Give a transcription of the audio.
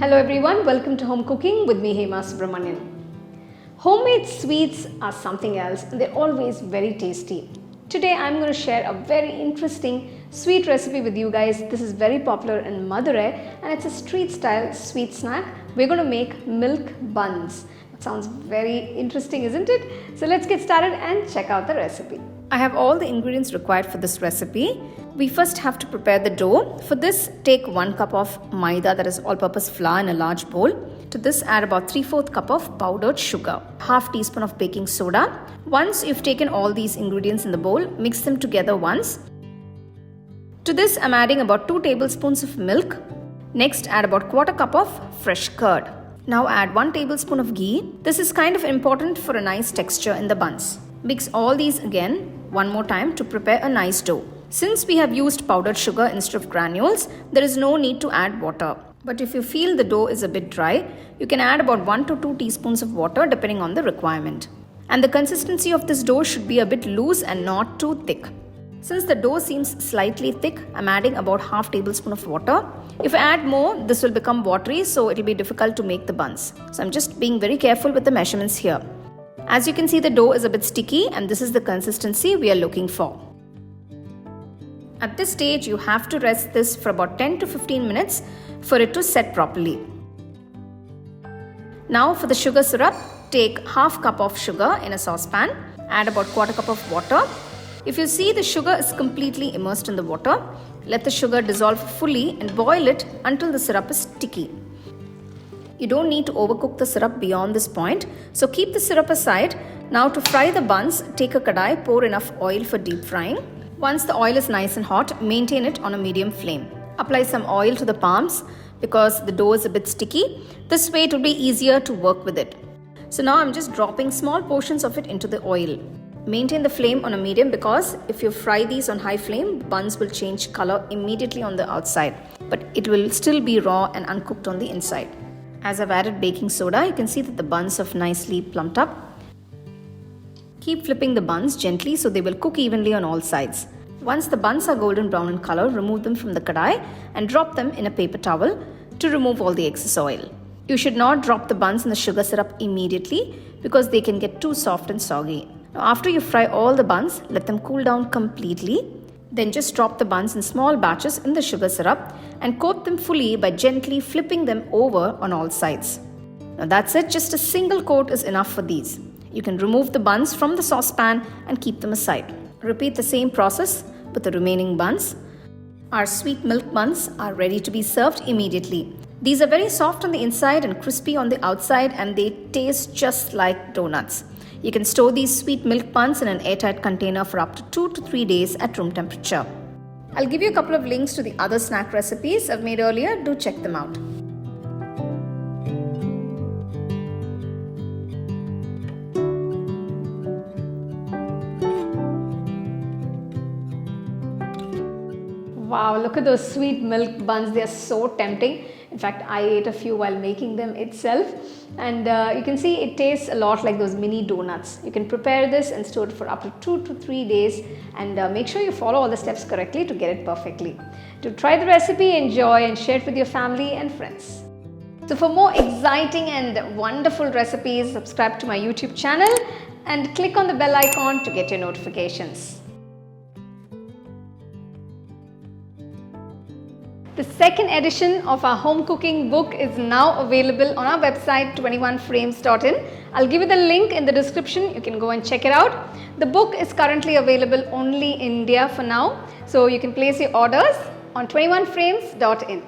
Hello everyone, welcome to Home Cooking with me Hema Subramanian. Homemade sweets are something else and they're always very tasty. Today I'm going to share a very interesting sweet recipe with you guys. This is very popular in Madurai and it's a street style sweet snack. We're going to make milk buns. It sounds very interesting, isn't it? So let's get started and check out the recipe. I have all the ingredients required for this recipe. We first have to prepare the dough. For this, take 1 cup of Maida, that is all-purpose flour, in a large bowl. To this, add about 3/4 cup of powdered sugar, half teaspoon of baking soda. Once you've taken all these ingredients in the bowl, mix them together once. To this, I'm adding about 2 tablespoons of milk. Next, add about 1/4 cup of fresh curd. Now add 1 tablespoon of ghee. This is kind of important for a nice texture in the buns. Mix all these again one more time to prepare a nice dough. Since we have used powdered sugar instead of granules, there is no need to add water. But if you feel the dough is a bit dry, you can add about 1 to 2 teaspoons of water depending on the requirement. And the consistency of this dough should be a bit loose and not too thick. Since the dough seems slightly thick, I'm adding about half tablespoon of water. If I add more, this will become watery, so it will be difficult to make the buns. So I'm just being very careful with the measurements here. As you can see, the dough is a bit sticky and this is the consistency we are looking for. At this stage, you have to rest this for about 10 to 15 minutes for it to set properly. Now for the sugar syrup, take half cup of sugar in a saucepan, add about 1/4 cup of water. If you see the sugar is completely immersed in the water, let the sugar dissolve fully and boil it until the syrup is sticky. You don't need to overcook the syrup beyond this point, so keep the syrup aside. Now to fry the buns, take a kadai, pour enough oil for deep frying. Once the oil is nice and hot, maintain it on a medium flame. Apply some oil to the palms because the dough is a bit sticky. This way it will be easier to work with it. So now I'm just dropping small portions of it into the oil. Maintain the flame on a medium because if you fry these on high flame, buns will change color immediately on the outside, but it will still be raw and uncooked on the inside. As I've added baking soda, you can see that the buns have nicely plumped up. Keep flipping the buns gently so they will cook evenly on all sides. Once the buns are golden brown in color, remove them from the kadai and drop them in a paper towel to remove all the excess oil. You should not drop the buns in the sugar syrup immediately because they can get too soft and soggy. Now, after you fry all the buns, let them cool down completely. Then just drop the buns in small batches in the sugar syrup and coat them fully by gently flipping them over on all sides. Now that's it, just a single coat is enough for these. You can remove the buns from the saucepan and keep them aside. Repeat the same process with the remaining buns. Our sweet milk buns are ready to be served immediately. These are very soft on the inside and crispy on the outside and they taste just like donuts. You can store these sweet milk buns in an airtight container for up to 2 to 3 days at room temperature. I'll give you a couple of links to the other snack recipes I've made earlier. Do check them out. Wow, look at those sweet milk buns. They are so tempting. In fact, I ate a few while making them itself. And you can see it tastes a lot like those mini donuts. You can prepare this and store it for up to 2 to 3 days. And make sure you follow all the steps correctly to get it perfectly. To try the recipe, enjoy and share it with your family and friends. So for more exciting and wonderful recipes, subscribe to my YouTube channel and click on the bell icon to get your notifications. The second edition of our home cooking book is now available on our website 21frames.in. I'll give you the link in the description. You can go and check it out. The book is currently available only in India for now, so you can place your orders on 21frames.in.